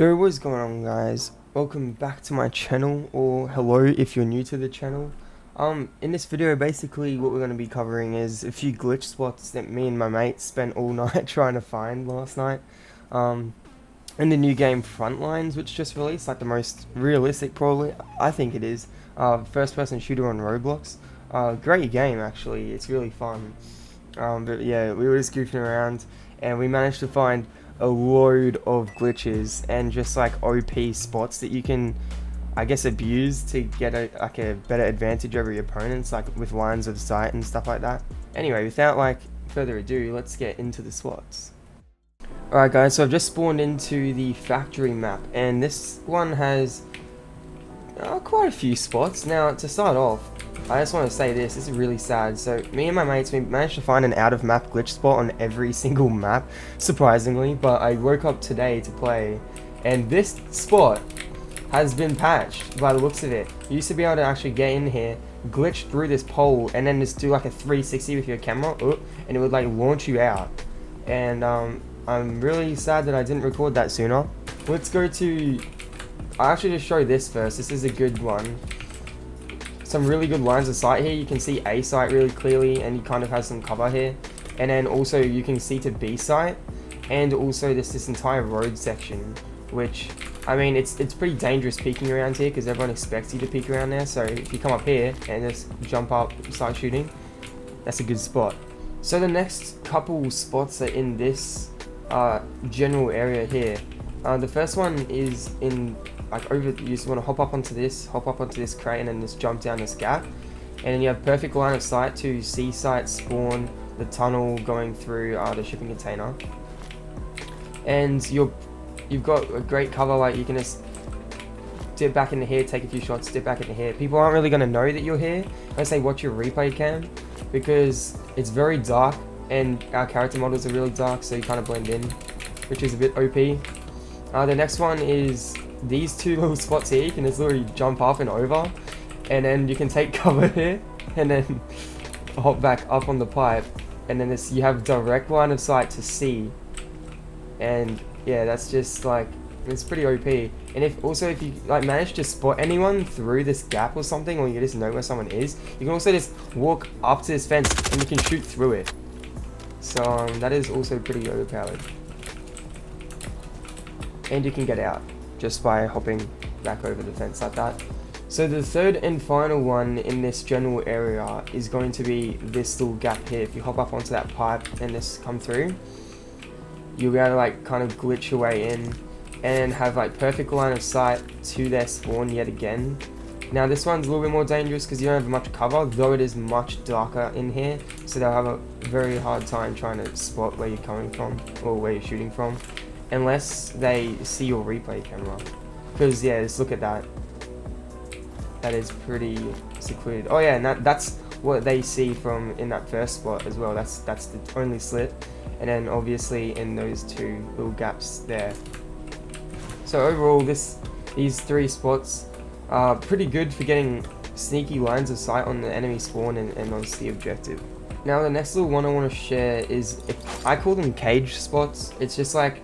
Yo, what's going on, guys? Welcome back to my channel, or hello if you're new to the channel. In this video, basically what we're going to be covering is a few glitch spots that me and my mates spent all night trying to find last night. In the new game Frontlines, which just released, like the most realistic, probably, I think it is, first-person shooter on Roblox. Great game, actually. It's really fun. But yeah, we were just goofing around, and we managed to find a load of glitches and just like OP spots that you can, I guess, abuse to get a better advantage over your opponents, like with lines of sight and stuff like that. Anyway, without like further ado, let's get into the spots. Alright guys, so I've just spawned into the factory map, and this one has quite a few spots. Now, to start off, I just want to say this is really sad. So me and my mates, we managed to find an out of map glitch spot on every single map, surprisingly, but I woke up today to play and this spot has been patched by the looks of it. You used to be able to actually get in here, glitch through this pole, and then just do like a 360 with your camera, and it would like launch you out. And I'm really sad that I didn't record that sooner. Let's go to, I'll actually just show this first. This is a good one. Some really good lines of sight here. You can see A site really clearly, and he kind of has some cover here, and then also you can see to B site, and also this entire road section, which, I mean, it's pretty dangerous peeking around here because everyone expects you to peek around there. So if you come up here and just jump up, start shooting, that's a good spot. So the next couple spots are in this general area here. The first one is in like you just want to hop up onto this crate, and then just jump down this gap, and then you have perfect line of sight to C site, spawn, the tunnel going through the shipping container, and you've got a great cover. Like you can just dip back into here, take a few shots, dip back into here. People aren't really going to know that you're here unless they watch your replay cam, because it's very dark and our character models are really dark, so you kind of blend in, which is a bit OP. The next one is these two little spots here. You can just literally jump up and over, and then you can take cover here and then hop back up on the pipe, and then you have direct line of sight to C, and yeah, that's just like, it's pretty OP. And if you like manage to spot anyone through this gap or something, or you just know where someone is, you can also just walk up to this fence and you can shoot through it. So that is also pretty overpowered. And you can get out just by hopping back over the fence like that. So the third and final one in this general area is going to be this little gap here. If you hop up onto that pipe and just come through, you'll be able to like kind of glitch your way in and have like perfect line of sight to their spawn yet again. Now this one's a little bit more dangerous because you don't have much cover, though it is much darker in here, so they'll have a very hard time trying to spot where you're coming from or where you're shooting from, unless they see your replay camera. Because yeah, just look at that. That is pretty secluded. Oh yeah, and that's what they see from in that first spot as well. That's the only slit, and then obviously in those two little gaps there. So overall, these three spots are pretty good for getting sneaky lines of sight on the enemy spawn and on the objective. Now the next little one I want to share is, I call them cage spots. It's just like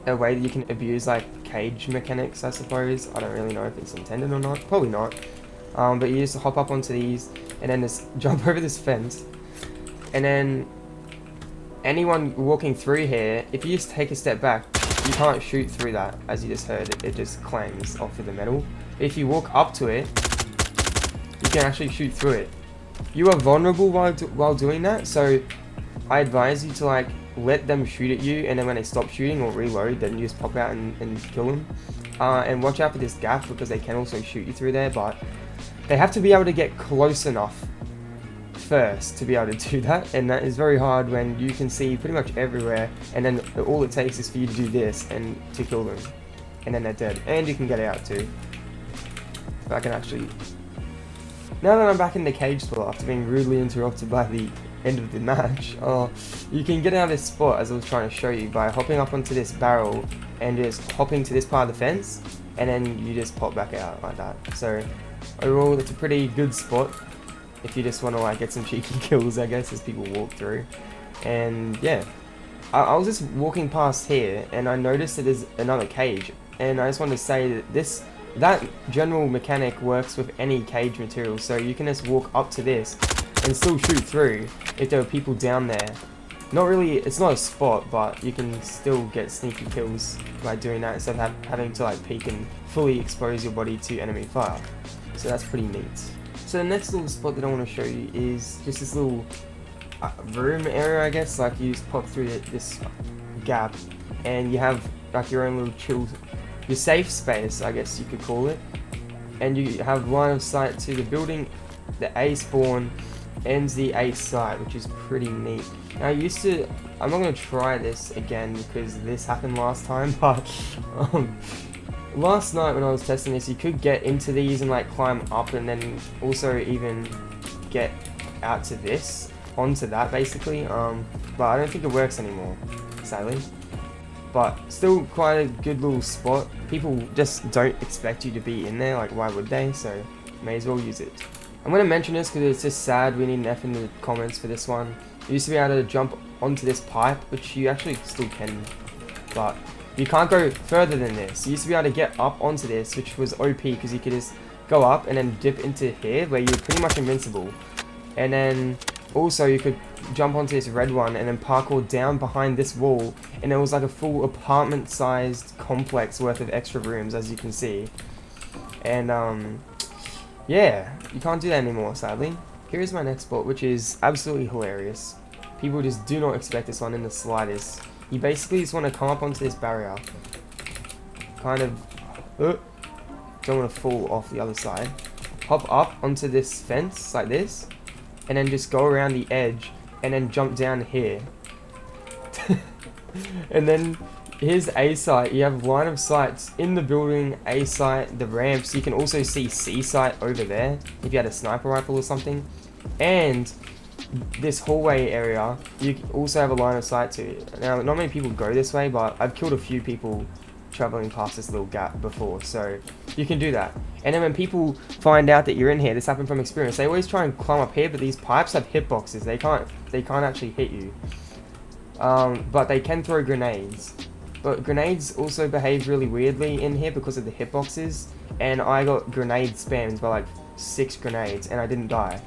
a way that you can abuse like cage mechanics, I suppose. I don't really know if it's intended or not, probably not. But you just hop up onto these and then just jump over this fence, and then anyone walking through here, if you just take a step back, you can't shoot through that. As you just heard, it just clangs off of the metal. If you walk up to it, you can actually shoot through it. You are vulnerable while doing that, so I advise you to like let them shoot at you, and then when they stop shooting or reload, then you just pop out and kill them. And watch out for this gap, because they can also shoot you through there, but they have to be able to get close enough first to be able to do that, and that is very hard when you can see pretty much everywhere, and then all it takes is for you to do this and to kill them, and then they're dead, and you can get out too. So I can actually, now that I'm back in the cage spot after being rudely interrupted by the end of the match, you can get out of this spot, as I was trying to show you, by hopping up onto this barrel and just hopping to this part of the fence, and then you just pop back out like that. So overall, it's a pretty good spot if you just want to like get some cheeky kills, I guess, as people walk through. And yeah, I was just walking past here and I noticed that there's another cage and I just wanted to say that that general mechanic works with any cage material, so you can just walk up to this and still shoot through if there are people down there. Not really, it's not a spot, but you can still get sneaky kills by doing that instead of having to like peek and fully expose your body to enemy fire. So that's pretty neat. So the next little spot that I want to show you is just this little room area, I guess. Like you just pop through this gap and you have like your own little your safe space, I guess you could call it. And you have line of sight to the building, the A spawn, and the A site, which is pretty neat. Now I'm not going to try this again because this happened last time, but last night when I was testing this, you could get into these and like climb up and then also even get out to this, onto that basically, but I don't think it works anymore, sadly. But still quite a good little spot. People just don't expect you to be in there, like why would they? So may as well use it. I'm going to mention this because it's just sad. We need an F in the comments for this one. You used to be able to jump onto this pipe, which you actually still can, but you can't go further than this. You used to be able to get up onto this, which was OP because you could just go up and then dip into here where you're pretty much invincible. And then also you could jump onto this red one and then parkour down behind this wall, and it was like a full apartment sized complex worth of extra rooms, as you can see. And yeah, you can't do that anymore, sadly. Here's my next spot, which is absolutely hilarious. People just do not expect this one in the slightest. You basically just want to come up onto this barrier, kind of don't want to fall off the other side, hop up onto this fence like this, and then just go around the edge and then jump down here. And then here's A site. You have line of sights in the building, A site, the ramps. You can also see C site over there if you had a sniper rifle or something. And this hallway area, you also have a line of sight to. Now, not many people go this way, but I've killed a few people traveling past this little gap before, so you can do that. And then when people find out that you're in here, this happened from experience, they always try and climb up here, but these pipes have hitboxes. They can't actually hit you. But they can throw grenades. But grenades also behave really weirdly in here because of the hitboxes, and I got grenade spammed by like 6 grenades and I didn't die.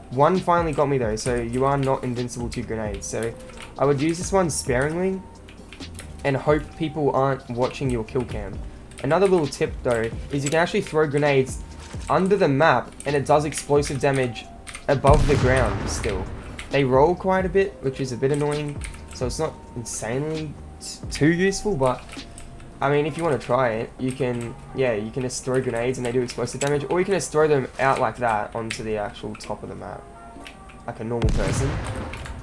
One finally got me though, so you are not invincible to grenades. So I would use this one sparingly and hope people aren't watching your kill cam. Another little tip though is you can actually throw grenades under the map and it does explosive damage above the ground still. They roll quite a bit, which is a bit annoying, so it's not insanely too useful, but I mean, if you want to try it, you can just throw grenades and they do explosive damage, or you can just throw them out like that onto the actual top of the map, like a normal person,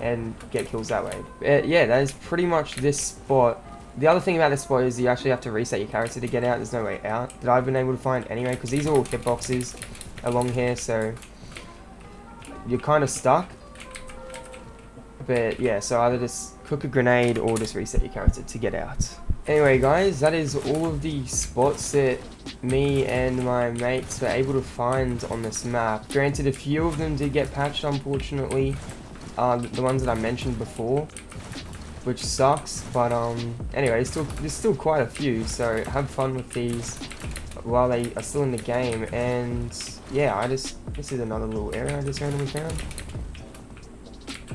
and get kills that way. Yeah, that is pretty much this spot. The other thing about this spot is you actually have to reset your character to get out. There's no way out that I've been able to find anyway, because these are all hitboxes along here, so you're kind of stuck. But yeah, so either just cook a grenade or just reset your character to get out. Anyway guys, that is all of the spots that me and my mates were able to find on this map. Granted, a few of them did get patched, unfortunately. The ones that I mentioned before, which sucks, but anyway, there's still quite a few, so have fun with these while they are still in the game. And yeah, this is another little area I just randomly found.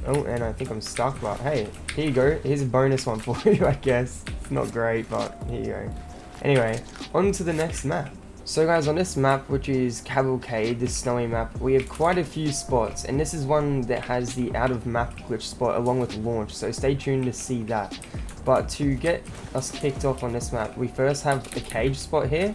Oh, and I think I'm stuck, but hey, here you go. Here's a bonus one for you, I guess. It's not great, but here you go. Anyway, on to the next map. So guys, on this map, which is Cavalcade, this snowy map, we have quite a few spots, and this is one that has the out of map glitch spot along with launch, so stay tuned to see that. But to get us kicked off on this map, we first have a cage spot here,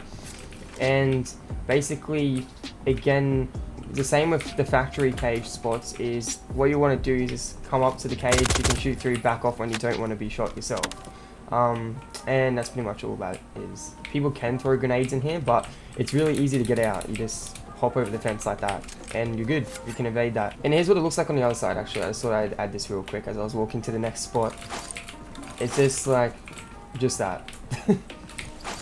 and basically, again, the same with the factory cage spots is what you want to do is just come up to the cage, you can shoot through, back off when you don't want to be shot yourself. And that's pretty much all about it. Is people can throw grenades in here, but it's really easy to get out. You just hop over the fence like that and you're good. You can evade that. And here's what it looks like on the other side. Actually, I just thought I'd add this real quick as I was walking to the next spot. It's just like just that.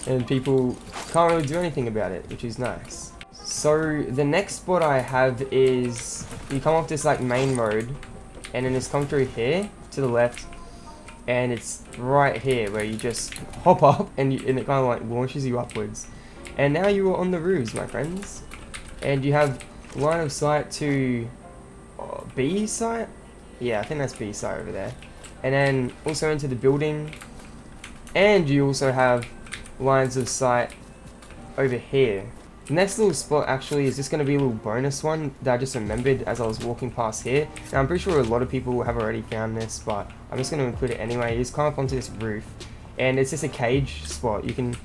And people can't really do anything about it, which is nice. So the next spot I have is you come off this like main road and then just come through here to the left, and it's right here where you just hop up and it kind of like launches you upwards. And now you are on the roofs, my friends, and you have line of sight to B site. Yeah, I think that's B site over there, and then also into the building, and you also have lines of sight over here. The next little spot actually is just going to be a little bonus one that I just remembered as I was walking past here. Now I'm pretty sure a lot of people have already found this, but I'm just going to include it anyway. It's climb up onto this roof, and it's just a cage spot. You can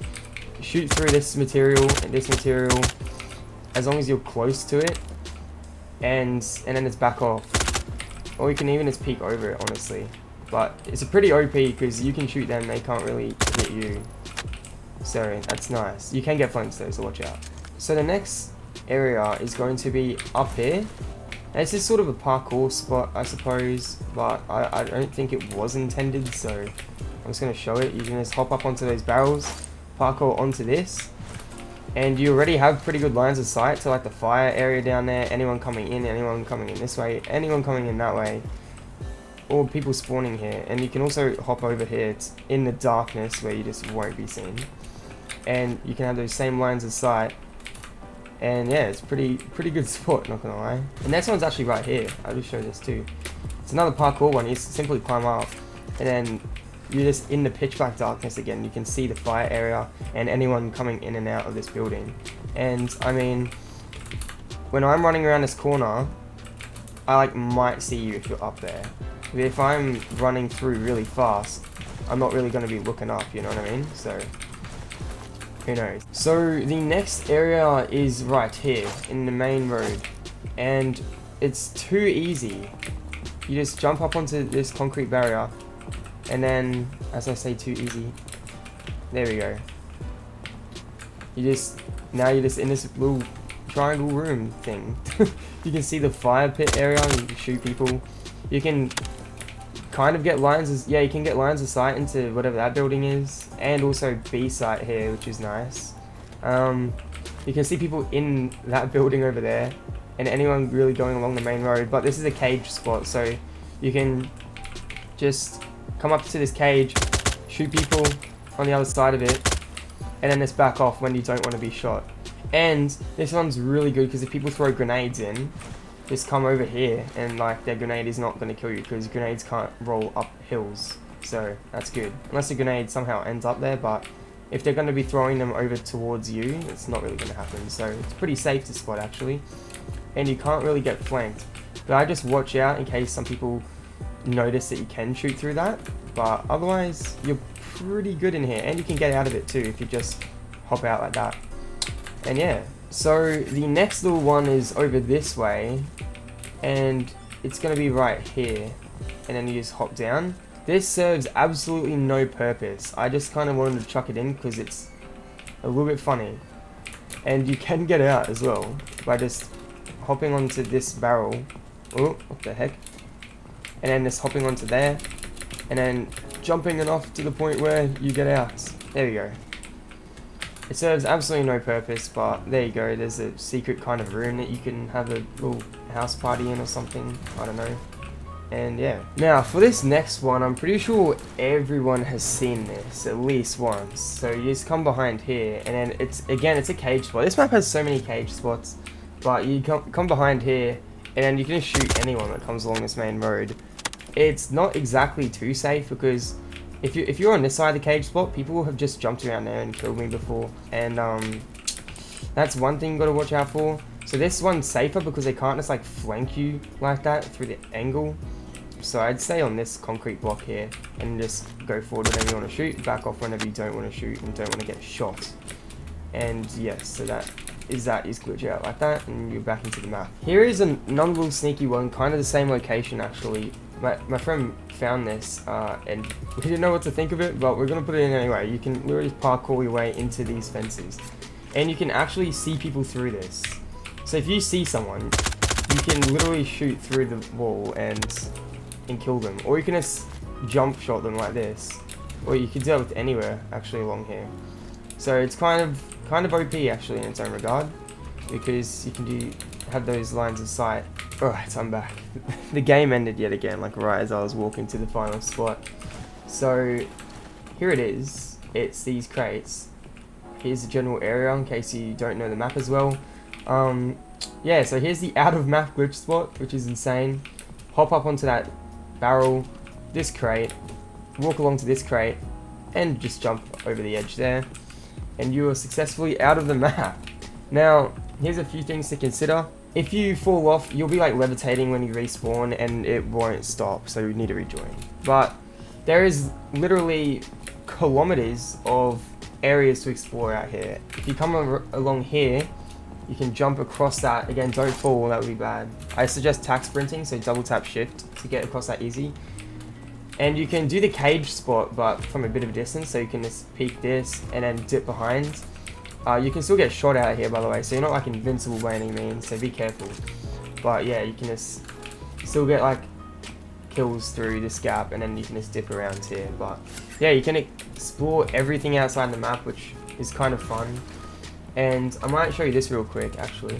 shoot through this material and this material as long as you're close to it, and then it's back off. Or you can even just peek over it, honestly. But it's a pretty OP because you can shoot them, they can't really hit you. So that's nice. You can get flanked though, so watch out. So the next area is going to be up here. And this is sort of a parkour spot, I suppose, but I don't think it was intended, so I'm just going to show it. You can just hop up onto those barrels, parkour onto this, and you already have pretty good lines of sight to like the fire area down there, anyone coming in this way, anyone coming in that way, or people spawning here. And you can also hop over here. It's in the darkness where you just won't be seen, and you can have those same lines of sight. And yeah, it's pretty good spot, not gonna lie. The next one's actually right here. I'll just show this too. It's another parkour one. You simply climb up, and then you're just in the pitch black darkness again. You can see the fire area and anyone coming in and out of this building. And I mean, when I'm running around this corner, I like might see you if you're up there. But if I'm running through really fast, I'm not really gonna be looking up, you know what I mean? So who knows. So the next area is right here in the main road, and it's too easy. You just jump up onto this concrete barrier, and then, as I say, too easy, there we go. Now you're just in this little triangle room thing. You can see the fire pit area, and you can shoot people. You can kind of get lines of, you can get lines of sight into whatever that building is, and also B site here, which is nice. You can see people in that building over there, and anyone really going along the main road. But this is a cage spot, so you can just come up to this cage, shoot people on the other side of it, and then just back off when you don't want to be shot. And this one's really good because if people throw grenades in, just come over here, and like their grenade is not going to kill you because grenades can't roll up hills. So that's good, unless the grenade somehow ends up there. But if they're going to be throwing them over towards you, it's not really going to happen. So it's pretty safe to spot actually, and you can't really get flanked. But I just watch out in case some people notice that you can shoot through that. But otherwise, you're pretty good in here, and you can get out of it too if you just hop out like that. And yeah. So the next little one is over this way, and it's going to be right here, and then you just hop down. This serves absolutely no purpose. I just kind of wanted to chuck it in because it's a little bit funny, and you can get out as well by just hopping onto this barrel. Oh, what the heck. And then just hopping onto there, and then jumping it off to the point where you get out. There we go. It serves absolutely no purpose, but there you go. There's a secret kind of room that you can have a little house party in or something. I don't know. And yeah. Now, for this next one, I'm pretty sure everyone has seen this at least once. So you just come behind here, and then it's a cage spot. This map has so many cage spots, but you come behind here, and then you can just shoot anyone that comes along this main road. It's not exactly too safe because if you're on this side of the cage spot, people have just jumped around there and killed me before, and that's one thing you got to watch out for. So this one's safer because they can't just like flank you like that through the angle. So I'd stay on this concrete block here and just go forward whenever you want to shoot, back off whenever you don't want to shoot and don't want to get shot. And yes, so that is glitch out like that, and you're back into the map. Here is another little sneaky one, kind of the same location actually. My friend found this, and we didn't know what to think of it, but we're going to put it in anyway. You can literally parkour your way into these fences, and you can actually see people through this. So if you see someone, you can literally shoot through the wall and kill them, or you can just jump shot them like this, or you can do it with anywhere actually along here. So it's kind of OP actually in its own regard, because you can have those lines of sight. Alright, I'm back. The game ended yet again, like right as I was walking to the final spot. So here it is. It's these crates. Here's the general area in case you don't know the map as well. Yeah, so here's the out of map glitch spot, which is insane. Hop up onto that barrel, this crate, walk along to this crate, and just jump over the edge there. And you are successfully out of the map. Now, here's a few things to consider. If you fall off, you'll be like levitating when you respawn and it won't stop, so you need to rejoin. But there is literally kilometers of areas to explore out here. If you come along here, you can jump across that. Again, don't fall, that would be bad. I suggest tack sprinting, so double tap shift to get across that easy. And you can do the cage spot, but from a bit of a distance, so you can just peek this and then dip behind. You can still get shot out here, by the way, so you're not like invincible by any means, so be careful. But yeah, you can just still get like kills through this gap, and then you can just dip around here. But yeah, you can explore everything outside the map, which is kind of fun. And I might show you this real quick, actually.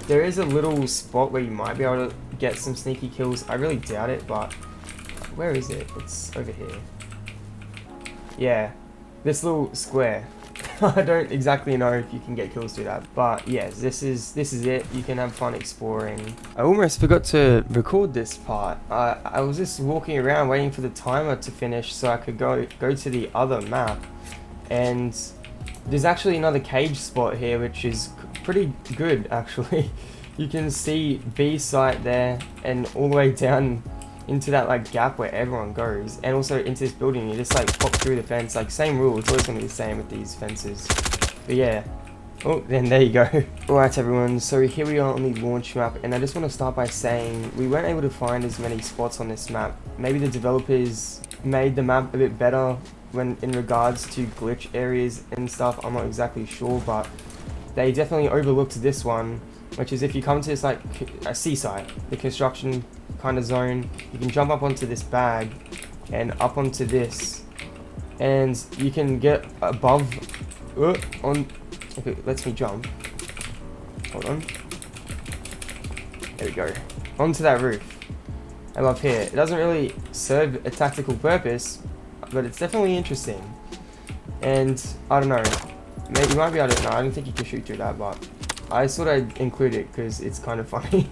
There is a little spot where you might be able to get some sneaky kills. I really doubt it, but where is it? It's over here. Yeah, this little square. I don't exactly know if you can get kills through that, but yeah, this is it. You can have fun exploring. I almost forgot to record this part. I was just walking around waiting for the timer to finish so I could go to the other map, and there's actually another cage spot here, which is pretty good actually. You can see B site there, and all the way down into that like gap where everyone goes, and also into this building. You just like pop through the fence, like same rule. It's always gonna be the same with these fences. But yeah, oh, then there you go. Alright everyone, so here we are on the launch map, and I just want to start by saying we weren't able to find as many spots on this map. Maybe the developers made the map a bit better when in regards to glitch areas and stuff. I'm not exactly sure, but they definitely overlooked this one, which is if you come to this like a seaside, the construction kind of zone, you can jump up onto this bag and up onto this, and you can get above on. If it lets me jump, hold on, there we go, onto that roof. I love here. It doesn't really serve a tactical purpose, but it's definitely interesting. And I don't know, maybe you might be able to. No, I don't think you can shoot through that, but I thought I'd include it because it's kind of funny.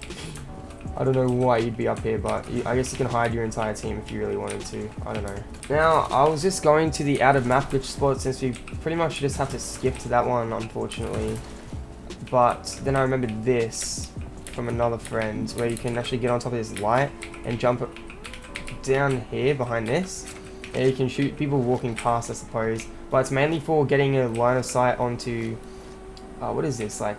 I don't know why you'd be up here, but I guess you can hide your entire team if you really wanted to. I don't know. Now, I was just going to the out of map glitch spot since we pretty much just have to skip to that one, unfortunately. But then I remembered this from another friend, where you can actually get on top of this light and jump down here behind this. And you can shoot people walking past, I suppose. But it's mainly for getting a line of sight onto, what is this, like,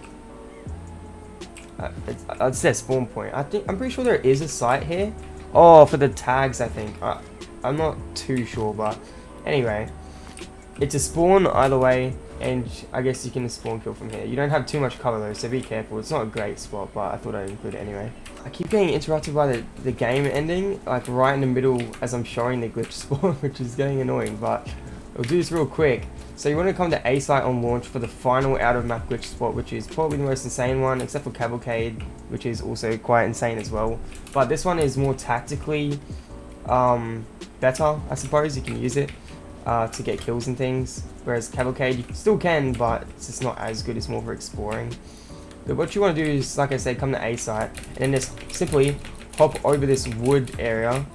it's their spawn point. I'm pretty sure there is a site here. Oh, for the tags, I think. I'm not too sure, but anyway, it's a spawn either way, and I guess you can spawn kill from here. You don't have too much cover though, so be careful. It's not a great spot, but I thought I'd include it anyway. I keep getting interrupted by the game ending, like right in the middle as I'm showing the glitch spawn, which is getting annoying, but we'll do this real quick. So you want to come to A site on launch for the final out of map glitch spot, which is probably the most insane one, except for Cavalcade, which is also quite insane as well. But this one is more tactically better, I suppose. You can use it to get kills and things, whereas Cavalcade you still can, but it's just not as good. It's more for exploring. But what you want to do is, like I said, come to A site and then just simply hop over this wood area,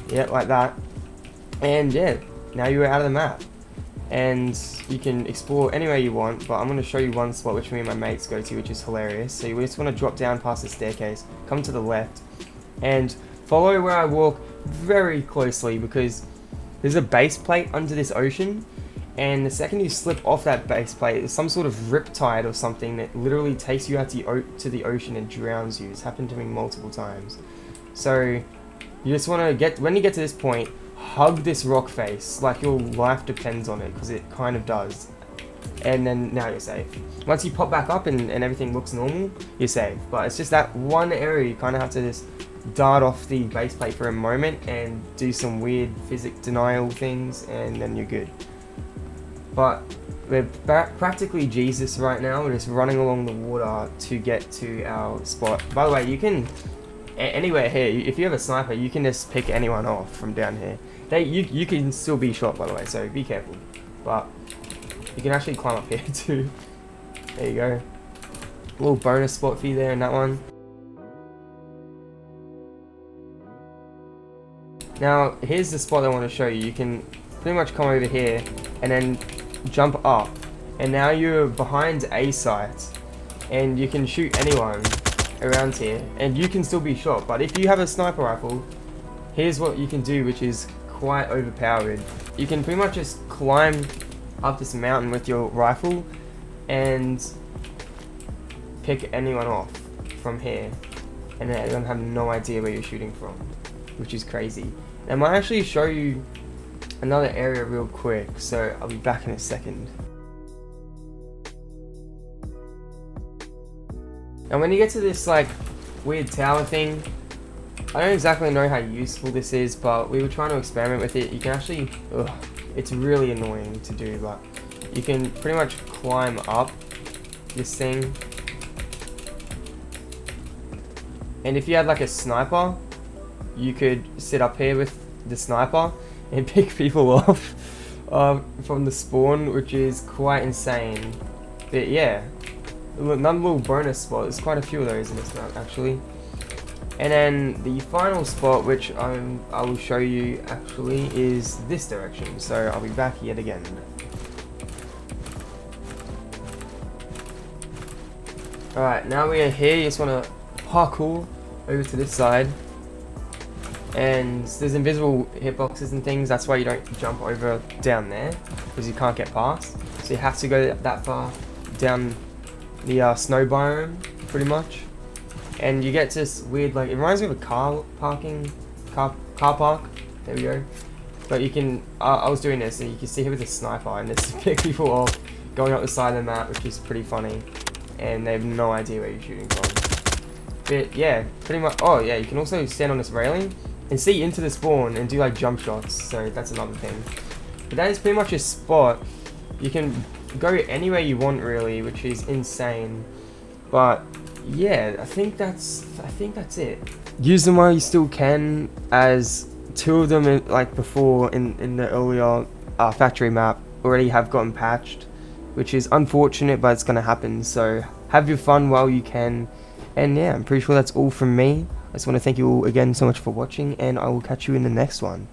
yeah, like that, and yeah, now you're out of the map. And you can explore anywhere you want, but I'm going to show you one spot which me and my mates go to, which is hilarious. So you just want to drop down past the staircase, come to the left, and follow where I walk very closely, because there's a base plate under this ocean, and the second you slip off that base plate, there's some sort of riptide or something that literally takes you out to the ocean and drowns you. It's happened to me multiple times. So you just want to when you get to this point, hug this rock face like your life depends on it, because it kind of does. And then now you're safe. Once you pop back up and everything looks normal, you're safe. But it's just that one area you kind of have to just dart off the base plate for a moment and do some weird physics denial things, and then you're good. But we're practically Jesus right now. We're just running along the water to get to our spot. By the way, you can anywhere here, if you have a sniper, you can just pick anyone off from down here. you can still be shot, by the way, so be careful. But you can actually climb up here too. There you go. A little bonus spot for you there in that one. Now, here's the spot I want to show you. You can pretty much come over here and then jump up. And now you're behind a site. And you can shoot anyone around here. And you can still be shot. But if you have a sniper rifle, here's what you can do, which is quite overpowered. You can pretty much just climb up this mountain with your rifle and pick anyone off from here. And they're going to have no idea where you're shooting from, which is crazy. I might actually show you another area real quick, so I'll be back in a second. And when you get to this like weird tower thing, I don't exactly know how useful this is, but we were trying to experiment with it. You can actually, it's really annoying to do, but you can pretty much climb up this thing. And if you had like a sniper, you could sit up here with the sniper and pick people off from the spawn, which is quite insane. But yeah, another little bonus spot. There's quite a few of those in this map actually. And then the final spot, which I will show you actually, is this direction. So I'll be back yet again. Alright, now we are here. You just want to parkour over to this side. And there's invisible hitboxes and things. That's why you don't jump over down there, because you can't get past. So you have to go that far down the snow biome, pretty much. And you get this weird, like, it reminds me of a car park. There we go. But you can, I was doing this, and you can see here with a sniper, and it's to pick people off going up the side of the map, which is pretty funny. And they have no idea where you're shooting from. But yeah, pretty much. Oh yeah, you can also stand on this railing and see into the spawn and do like jump shots. So that's another thing. But that is pretty much a spot. You can go anywhere you want really, which is insane. But yeah, I think that's it. Use them while you still can, as two of them, like before in the earlier factory map, already have gotten patched, which is unfortunate, but it's gonna happen. So have your fun while you can. And yeah, I'm pretty sure that's all from me. I just want to thank you all again so much for watching, and I will catch you in the next one.